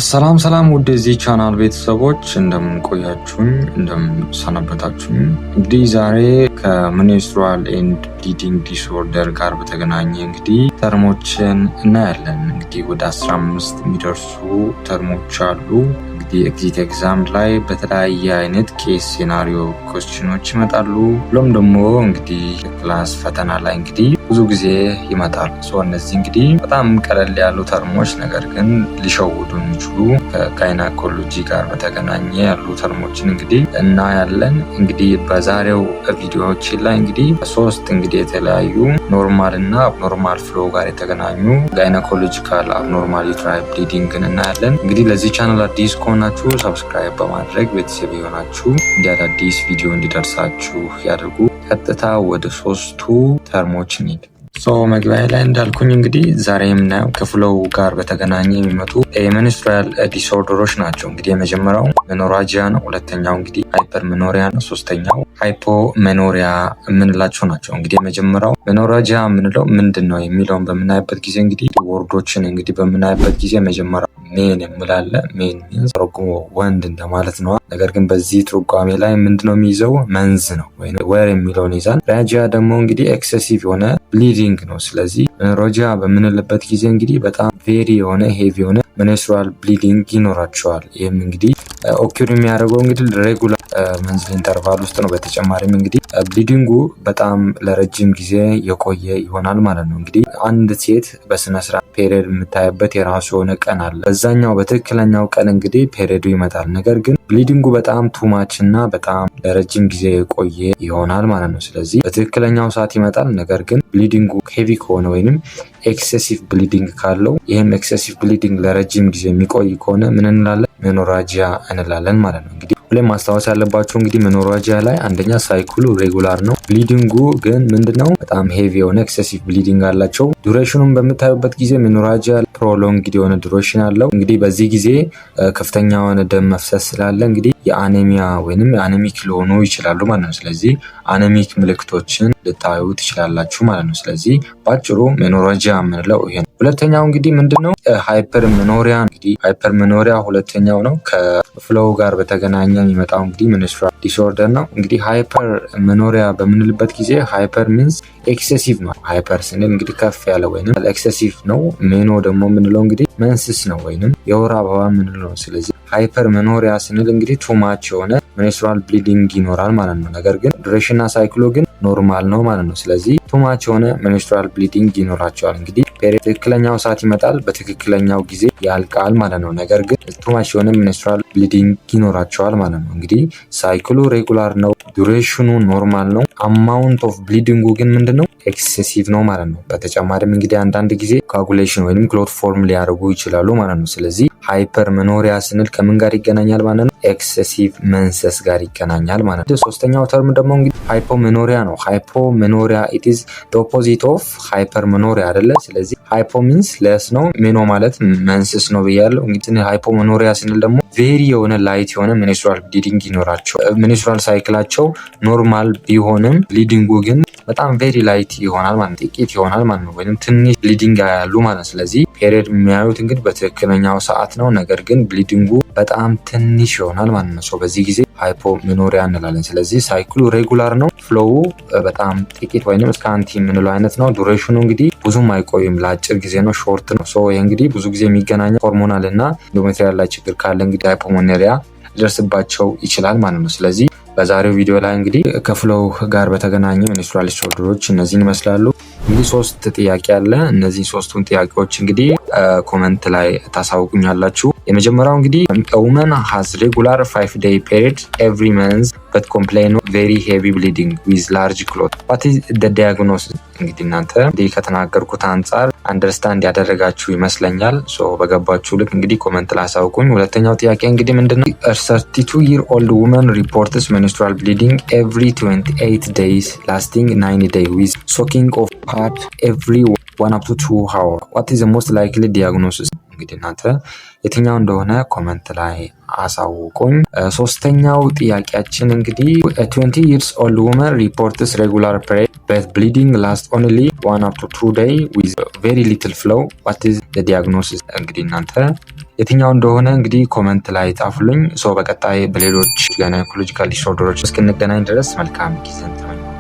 ሰላም ሰላም ውድ የዚህ ቻናል ቤተሰቦች እንደምን ቆያችሁኝ፣ እንደምን ሰነበታችሁኝ። እንግዲህ ዛሬ ከሜንስትሩዋል ኤንድ ብሊዲንግ ዲስኦርደር ጋር በተገናኘ እንግዲህ ተርሞችን እናያለን። እንግዲህ ወደ 15 የሚደርሱ ተርሞች አሉ። እንግዲህ ኤግዚት ኤግዛም ላይ በተለያየ አይነት ኬስ ሴናሪዮ ኮስችኖች ይመጣሉ። ብሎም ደግሞ እንግዲህ ክላስ ፈተና ላይ እንግዲህ ብዙ ጊዜ ይመጣሉ። እነዚህ እንግዲህ በጣም ቀለል ያሉ ተርሞች ነገር ግን ሊሸውዱ የሚችሉ ከጋይናኮሎጂ ጋር በተገናኘ ያሉ ተርሞችን እንግዲህ እናያለን። እንግዲህ በዛሬው ቪዲዮዎችን ላይ እንግዲህ ሶስት እንግዲህ የተለያዩ ኖርማል እና አብኖርማል ፍሎ ጋር የተገናኙ ጋይናኮሎጂካል አብኖርማል ዩትራይል ብሊዲንግን እናያለን። እንግዲህ ለዚህ ቻናል አዲስ ከሆናችሁ ሰብስክራይብ በማድረግ ቤተሰብ የሆናችሁ እንዲህ አዳዲስ ቪዲዮ እንዲደርሳችሁ ያድርጉ። ቀጥታ ወደ ሶስቱ ተርሞች እንሂድ። መግቢያ ላይ እንዳልኩኝ እንግዲህ ዛሬ የምናየው ከፍሎው ጋር በተገናኘ የሚመጡ የሜንስትሩዋል ዲስኦርደሮች ናቸው። እንግዲህ የመጀመሪያው ሜኖራጂያ ነው። ሁለተኛው እንግዲህ ሃይፐር ሜኖሪያ ነው። ሶስተኛው ሃይፖሜኖሪያ የምንላቸው ናቸው። እንግዲህ የመጀመሪያው ሜኖራጂያ የምንለው ምንድን ነው የሚለውን በምናይበት ጊዜ እንግዲህ ወርዶችን እንግዲህ በምናይበት ጊዜ መጀመሪያው ሜን የምላለ ሜን ሚንስ ትርጉሙ ወንድ እንደማለት ነው። ነገር ግን በዚህ ትርጓሜ ላይ ምንድነው የሚይዘው? መንዝ ነው ወይም ወር የሚለውን ይዛል። ራጂያ ደግሞ እንግዲህ ኤክሰሲቭ የሆነ ብሊዲንግ ነው። ስለዚህ ሜኖራጂያ በምንልበት ጊዜ እንግዲህ በጣም ቬሪ የሆነ ሄቪ የሆነ ሜንስትሩዋል ብሊዲንግ ይኖራቸዋል። ይህም እንግዲህ ኦኪር የሚያደርገው እንግዲህ ሬጉላር መንዝሊ ኢንተርቫል ውስጥ ነው። በተጨማሪም እንግዲህ ብሊዲንጉ በጣም ለረጅም ጊዜ የቆየ ይሆናል ማለት ነው። እንግዲህ አንድ ሴት በስነስርዓት ፔሪየድ የምታይበት የራሱ የሆነ ቀን አለ። በዛኛው በትክክለኛው ቀን እንግዲህ ፔሪየዱ ይመጣል። ነገር ግን ብሊዲንጉ በጣም ቱማች እና በጣም ለረጅም ጊዜ የቆየ ይሆናል ማለት ነው። ስለዚህ በትክክለኛው ሰዓት ይመጣል። ነገር ግን ብሊዲንጉ ሄቪ ከሆነ ወይንም ኤክሴሲቭ ብሊዲንግ ካለው ይህም ኤክሴሲቭ ብሊዲንግ ለረጅም ጊዜ የሚቆይ ከሆነ ምን እንላለን? ሜኖራጂያ እንላለን ማለት ነው። እንግዲህ ሁሌም ማስታወስ ያለባቸው እንግዲህ ሜኖራጂያ ላይ አንደኛ ሳይክሉ ሬጉላር ነው። ብሊዲንጉ ግን ምንድነው? በጣም ሄቪ የሆነ ኤክሴሲቭ ብሊዲንግ አላቸው። ዱሬሽኑን በምታዩበት ጊዜ ሜኖራጂያ ፕሮሎንግድ የሆነ ዱሬሽን አለው። እንግዲህ በዚህ ጊዜ ከፍተኛ የሆነ ደም መፍሰስ ስላለ እንግዲህ የአኔሚያ ወይንም የአኔሚክ ሊሆኑ ይችላሉ ማለት ነው። ስለዚህ አኔሚክ ምልክቶችን ልታዩ ትችላላችሁ ማለት ነው። ስለዚህ ባጭሩ ሜኖራጂያ የምንለው ይሄ ነው። ሁለተኛው እንግዲህ ምንድነው? ሃይፐር ሜኖሪያ። እንግዲህ ሃይፐር ሜኖሪያ ሁለተኛው ነው። ከፍሎው ጋር በተገናኘ የሚመጣው እንግዲህ ሜንስትሩዋል ዲስኦርደር ነው። እንግዲህ ሃይፐር ሜኖሪያ በምንልበት ጊዜ ሃይፐር ሚንስ ኤክሴሲቭ ነው። ሃይፐር ስንል እንግዲህ ከፍ ያለ ወይንም ኤክሴሲቭ ነው። ሜኖ ደግሞ የምንለው እንግዲህ መንስስ ነው ወይንም የወር አበባ የምንለው ነው። ስለዚህ ሃይፐር ሜኖሪያ ስንል እንግዲህ ቱማች የሆነ ሜንስትሩዋል ብሊዲንግ ይኖራል ማለት ነው። ነገር ግን ዱሬሽንና ሳይክሎ ግን ኖርማል ነው ማለት ነው። ስለዚህ ቱማች የሆነ ሜንስትሩዋል ብሊዲንግ ይኖራቸዋል። እንግዲህ ትክክለኛው ሰዓት ይመጣል፣ በትክክለኛው ጊዜ ያልቃል ማለት ነው። ነገር ግን ቱማች የሆነ ሜንስትሩዋል ብሊዲንግ ይኖራቸዋል ማለት ነው። እንግዲህ ሳይክሉ ሬጉላር ነው፣ ዱሬሽኑ ኖርማል ነው። አማውንት ኦፍ ብሊዲንጉ ግን ምንድነው? ኤክሴሲቭ ነው ማለት ነው። በተጨማሪም እንግዲህ አንዳንድ ጊዜ ኮአጉሌሽን ወይም ክሎት ፎርም ሊያደርጉ ይችላሉ ማለት ነው። ስለዚህ ሃይፐር ሜኖሪያ ስንል ከምን ጋር ይገናኛል ማለት ነው? ኤክሴሲቭ መንሰስ ጋር ይገናኛል ማለት ነው። ሶስተኛው ተርም ደግሞ እንግዲህ ሃይፖሜኖሪያ ነው። ሃይፖሜኖሪያ ኢት ኢዝ ዘ ኦፖዚት ኦፍ ሃይፐር ሜኖሪያ አይደለ? ስለዚህ ሃይፖ ሚንስ ለስ ነው፣ ሜኖ ማለት መንስስ ነው ብያለሁ። እንግዲህ ሃይፖሜኖሪያ ስንል ደግሞ ቬሪ የሆነ ላይት የሆነ ሜንስትሩዋል ብሊዲንግ ይኖራቸው። ሜንስትሩዋል ሳይክላቸው ኖርማል ቢሆንም ብሊዲንጉ ግን በጣም ቬሪ ላይት ይሆናል ማለት ጥቂት ይሆናል ማለት ነው። ወይንም ትንሽ ብሊዲንግ ያያሉ ማለት። ስለዚህ ፔሪየድ የሚያዩት እንግዲህ በትክክለኛው ሰዓት ነው። ነገር ግን ብሊዲንጉ በጣም ትንሽ ይሆናል ማለት ነው። በዚህ ጊዜ ሃይፖሜኖሪያ እንላለን። ስለዚህ ሳይክሉ ሬጉላር ነው። ፍሎው በጣም ጥቂት ወይንም እስከ አንቲ የምንለው አይነት ነው። ዱሬሽኑ እንግዲህ ብዙም አይቆይም፣ ለአጭር ጊዜ ነው፣ ሾርት ነው። ይሄ እንግዲህ ብዙ ጊዜ የሚገናኘው ሆርሞናል እና ኢንዶሜትሪያል ላይ ችግር ካለ እንግዲህ ሃይፖሜኖሪያ ሊደርስባቸው ይችላል ማለት ነው። ስለዚህ በዛሬው ቪዲዮ ላይ እንግዲህ ከፍሎው ጋር በተገናኘ ሜንስትሩዋል ዲስኦርደሮች እነዚህን ይመስላሉ። እንግዲህ ሶስት ጥያቄ አለ። እነዚህ ሶስቱን ጥያቄዎች እንግዲህ ኮመንት ላይ ታሳውቁኛላችሁ። የመጀመሪያው እንግዲህ woman has regular 5-day period every month but complain of very heavy bleeding with large clot. What is the diagnosis? እንግዲህ እናንተ ከተናገርኩት አንጻር አንደርስታንድ ያደረጋችሁ ይመስለኛል። በገባችሁ ልክ እንግዲህ ኮመንት ላይ አሳውቁኝ። ሁለተኛው ጥያቄ እንግዲህ ምንድነው? A 32-year-old woman reports menstrual bleeding every 28 days lasting 90 days with soaking of pad every 1 up to 2 hours. What is the most likely diagnosis? እንግዲህ እናንተ የትኛው እንደሆነ ኮመንት ላይ አሳውቁኝ። ሶስተኛው ጥያቄያችን እንግዲህ 20 years old woman reports regular period but bleeding lasts only 1 up to 2 days with very little flow. What is the diagnosis? እንግዲህ እናንተ የትኛው እንደሆነ እንግዲህ ኮመንት ላይ ጻፉልኝ። በቀጣይ በሌሎች ጋይናኮሎጂካል ዲስኦርደሮች እስክንገናኝ ድረስ መልካም ጊዜን ተመኘሁ።